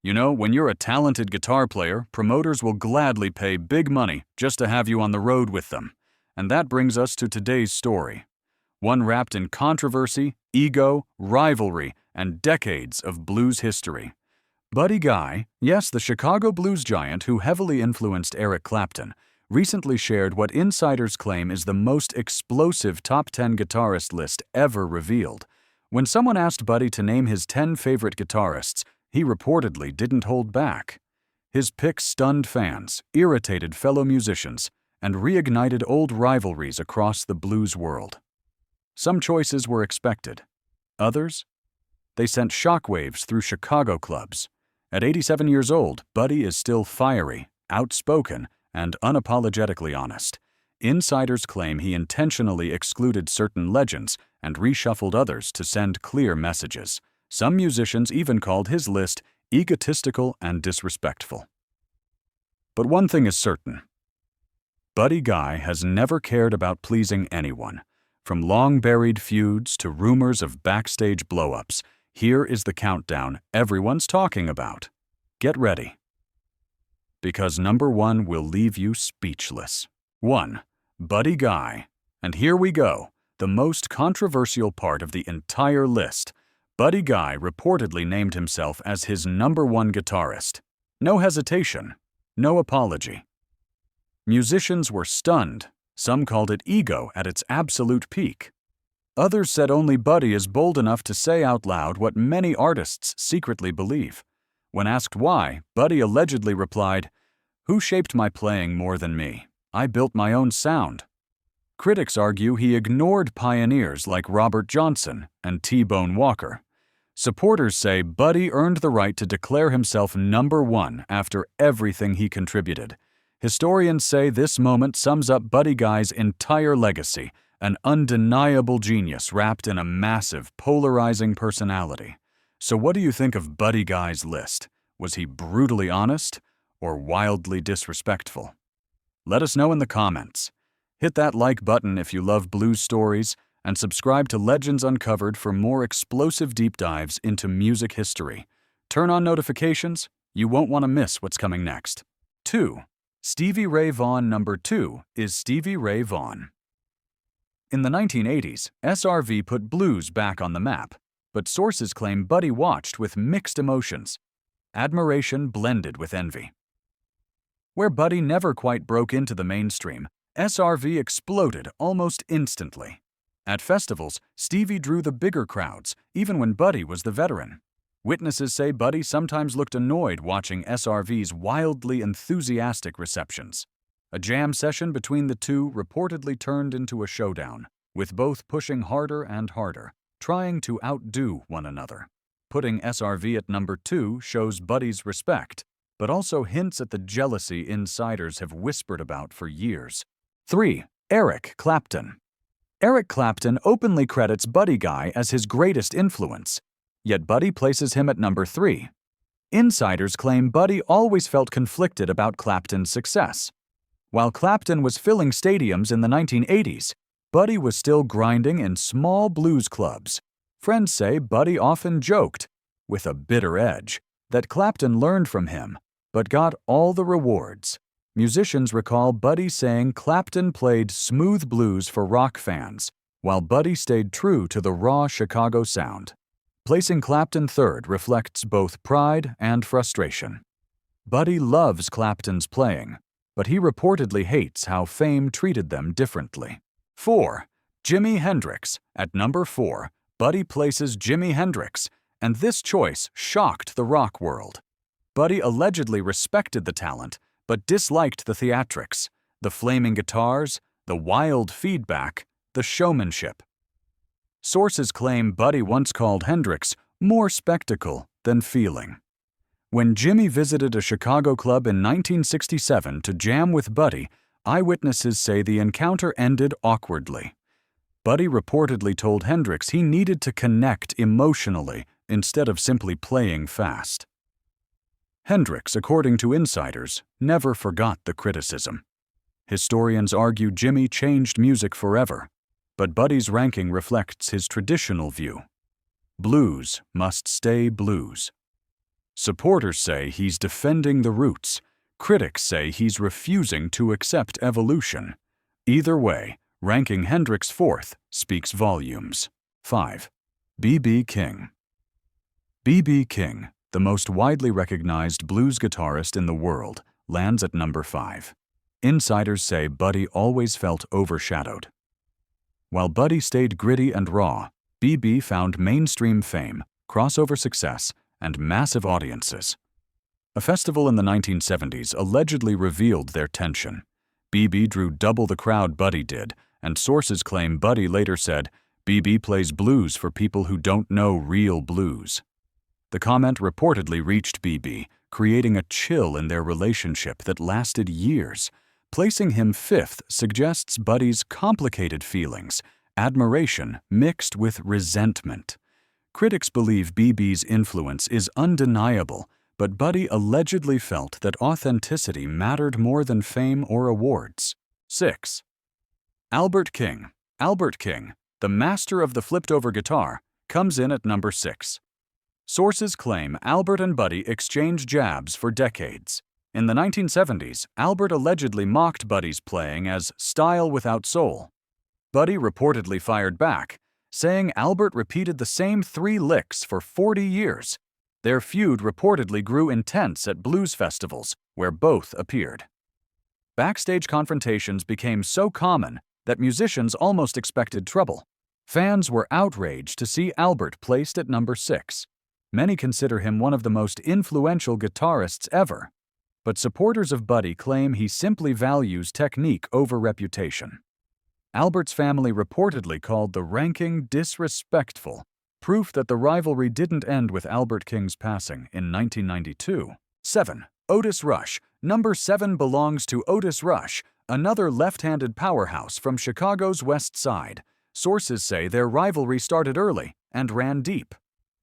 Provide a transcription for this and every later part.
You know, when you're a talented guitar player, promoters will gladly pay big money just to have you on the road with them. And that brings us to today's story. One wrapped in controversy, ego, rivalry, and decades of blues history. Buddy Guy, yes, the Chicago blues giant who heavily influenced Eric Clapton, recently shared what insiders claim is the most explosive top 10 guitarist list ever revealed. When someone asked Buddy to name his 10 favorite guitarists, he reportedly didn't hold back. His pick stunned fans, irritated fellow musicians, and reignited old rivalries across the blues world. Some choices were expected. Others? They sent shockwaves through Chicago clubs. At 87 years old, Buddy is still fiery, outspoken, and unapologetically honest. Insiders claim he intentionally excluded certain legends and reshuffled others to send clear messages. Some musicians even called his list egotistical and disrespectful. But one thing is certain. Buddy Guy has never cared about pleasing anyone. From long-buried feuds to rumors of backstage blow-ups, here is the countdown everyone's talking about. Get ready. Because number 1 will leave you speechless. 1. Buddy Guy. And here we go, the most controversial part of the entire list. Buddy Guy reportedly named himself as his number 1 guitarist. No hesitation, no apology. Musicians were stunned. Some called it ego at its absolute peak. Others said only Buddy is bold enough to say out loud what many artists secretly believe. When asked why, Buddy allegedly replied, "Who shaped my playing more than me? I built my own sound." Critics argue he ignored pioneers like Robert Johnson and T-Bone Walker. Supporters say Buddy earned the right to declare himself number 1 after everything he contributed. Historians say this moment sums up Buddy Guy's entire legacy, an undeniable genius wrapped in a massive, polarizing personality. So what do you think of Buddy Guy's list? Was he brutally honest or wildly disrespectful? Let us know in the comments. Hit that like button if you love blues stories, and subscribe to Legends Uncovered for more explosive deep dives into music history. Turn on notifications. You won't want to miss what's coming next. 2. Stevie Ray Vaughan. Number 2 is Stevie Ray Vaughan. In the 1980s, SRV put blues back on the map, but sources claim Buddy watched with mixed emotions. Admiration blended with envy. Where Buddy never quite broke into the mainstream, SRV exploded almost instantly. At festivals, Stevie drew the bigger crowds, even when Buddy was the veteran. Witnesses say Buddy sometimes looked annoyed watching SRV's wildly enthusiastic receptions. A jam session between the two reportedly turned into a showdown, with both pushing harder and harder, trying to outdo one another. Putting SRV at number 2 shows Buddy's respect, but also hints at the jealousy insiders have whispered about for years. 3. Eric Clapton. Eric Clapton openly credits Buddy Guy as his greatest influence, yet Buddy places him at number 3. Insiders claim Buddy always felt conflicted about Clapton's success. While Clapton was filling stadiums in the 1980s, Buddy was still grinding in small blues clubs. Friends say Buddy often joked, with a bitter edge, that Clapton learned from him, but got all the rewards. Musicians recall Buddy saying Clapton played smooth blues for rock fans, while Buddy stayed true to the raw Chicago sound. Placing Clapton 3rd reflects both pride and frustration. Buddy loves Clapton's playing, but he reportedly hates how fame treated them differently. 4. Jimi Hendrix. At number 4, Buddy places Jimi Hendrix, and this choice shocked the rock world. Buddy allegedly respected the talent, but disliked the theatrics, the flaming guitars, the wild feedback, the showmanship. Sources claim Buddy once called Hendrix more spectacle than feeling. When Jimi visited a Chicago club in 1967 to jam with Buddy, eyewitnesses say the encounter ended awkwardly. Buddy reportedly told Hendrix he needed to connect emotionally instead of simply playing fast. Hendrix, according to insiders, never forgot the criticism. Historians argue Jimi changed music forever, but Buddy's ranking reflects his traditional view. Blues must stay blues. Supporters say he's defending the roots. Critics say he's refusing to accept evolution. Either way, ranking Hendrix fourth speaks volumes. 5. B.B. King. B.B. King, the most widely recognized blues guitarist in the world, lands at number 5. Insiders say Buddy always felt overshadowed. While Buddy stayed gritty and raw, B.B. found mainstream fame, crossover success, and massive audiences. A festival in the 1970s allegedly revealed their tension. B.B. drew double the crowd Buddy did, and sources claim Buddy later said, "B.B. plays blues for people who don't know real blues." The comment reportedly reached B.B., creating a chill in their relationship that lasted years. Placing him fifth suggests Buddy's complicated feelings, admiration mixed with resentment. Critics believe B.B.'s influence is undeniable, but Buddy allegedly felt that authenticity mattered more than fame or awards. 6. Albert King. Albert King, the master of the flipped-over guitar, comes in at number 6. Sources claim Albert and Buddy exchanged jabs for decades. In the 1970s, Albert allegedly mocked Buddy's playing as style without soul. Buddy reportedly fired back, saying Albert repeated the same 3 licks for 40 years. Their feud reportedly grew intense at blues festivals, where both appeared. Backstage confrontations became so common that musicians almost expected trouble. Fans were outraged to see Albert placed at number 6. Many consider him one of the most influential guitarists ever, but supporters of Buddy claim he simply values technique over reputation. Albert's family reportedly called the ranking disrespectful, proof that the rivalry didn't end with Albert King's passing in 1992. 7. Otis Rush. Number 7 belongs to Otis Rush, another left-handed powerhouse from Chicago's West Side. Sources say their rivalry started early and ran deep.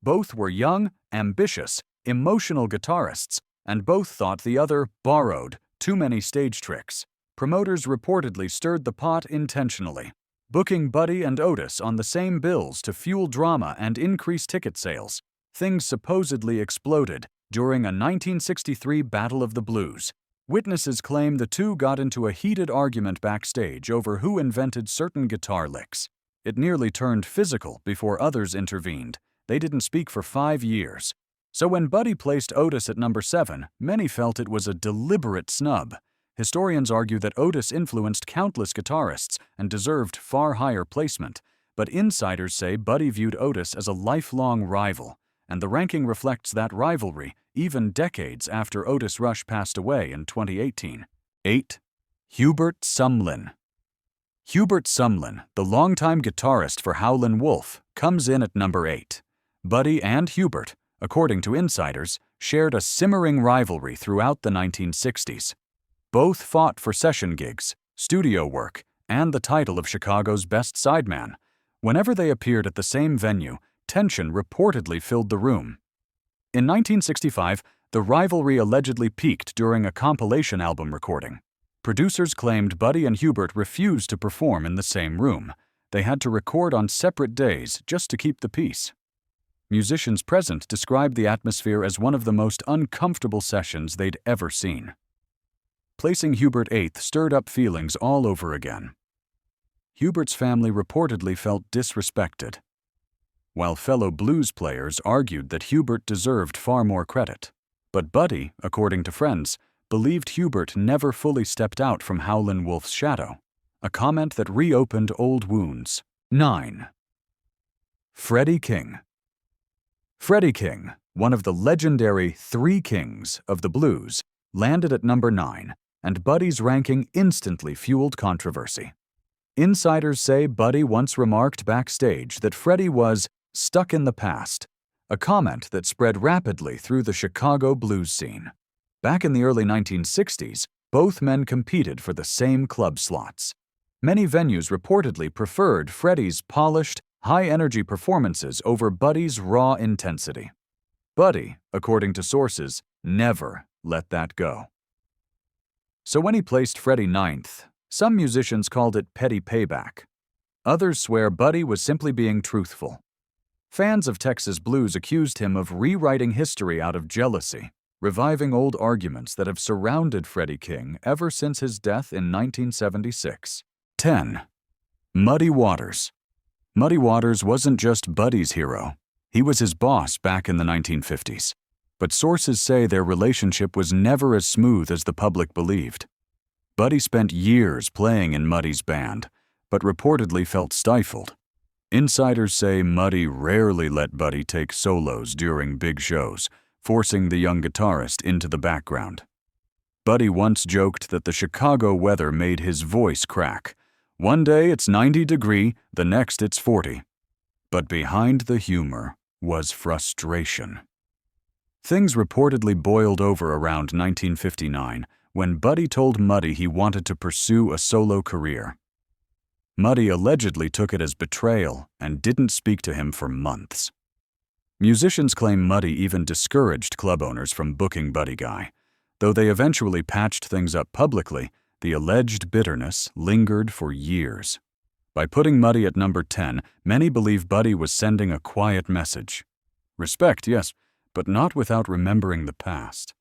Both were young, ambitious, emotional guitarists, and both thought the other borrowed too many stage tricks. Promoters reportedly stirred the pot intentionally, booking Buddy and Otis on the same bills to fuel drama and increase ticket sales. Things supposedly exploded during a 1963 Battle of the Blues. Witnesses claim the two got into a heated argument backstage over who invented certain guitar licks. It nearly turned physical before others intervened. They didn't speak for 5 years. So when Buddy placed Otis at number 7, many felt it was a deliberate snub. Historians argue that Otis influenced countless guitarists and deserved far higher placement, but insiders say Buddy viewed Otis as a lifelong rival, and the ranking reflects that rivalry even decades after Otis Rush passed away in 2018. 8. Hubert Sumlin. Hubert Sumlin, the longtime guitarist for Howlin' Wolf, comes in at number 8. Buddy and Hubert, according to insiders, shared a simmering rivalry throughout the 1960s. Both fought for session gigs, studio work, and the title of Chicago's best sideman. Whenever they appeared at the same venue, tension reportedly filled the room. In 1965, the rivalry allegedly peaked during a compilation album recording. Producers claimed Buddy and Hubert refused to perform in the same room. They had to record on separate days just to keep the peace. Musicians present described the atmosphere as one of the most uncomfortable sessions they'd ever seen. Placing Hubert 8th stirred up feelings all over again. Hubert's family reportedly felt disrespected, while fellow blues players argued that Hubert deserved far more credit. But Buddy, according to friends, believed Hubert never fully stepped out from Howlin' Wolf's shadow, a comment that reopened old wounds. 9. Freddie King. Freddie King, one of the legendary Three Kings of the blues, landed at number 9, and Buddy's ranking instantly fueled controversy. Insiders say Buddy once remarked backstage that Freddie was stuck in the past, a comment that spread rapidly through the Chicago blues scene. Back in the early 1960s, both men competed for the same club slots. Many venues reportedly preferred Freddie's polished, high-energy performances over Buddy's raw intensity. Buddy, according to sources, never let that go. So when he placed Freddie 9th, some musicians called it petty payback. Others swear Buddy was simply being truthful. Fans of Texas blues accused him of rewriting history out of jealousy, reviving old arguments that have surrounded Freddie King ever since his death in 1976. 10. Muddy Waters. Muddy Waters wasn't just Buddy's hero. He was his boss back in the 1950s. But sources say their relationship was never as smooth as the public believed. Buddy spent years playing in Muddy's band, but reportedly felt stifled. Insiders say Muddy rarely let Buddy take solos during big shows, forcing the young guitarist into the background. Buddy once joked that the Chicago weather made his voice crack. One day it's 90 degrees, the next it's 40. But behind the humor was frustration. Things reportedly boiled over around 1959 when Buddy told Muddy he wanted to pursue a solo career. Muddy allegedly took it as betrayal and didn't speak to him for months. Musicians claim Muddy even discouraged club owners from booking Buddy Guy. Though they eventually patched things up publicly, the alleged bitterness lingered for years. By putting Muddy at number 10, many believe Buddy was sending a quiet message. Respect, yes, but not without remembering the past.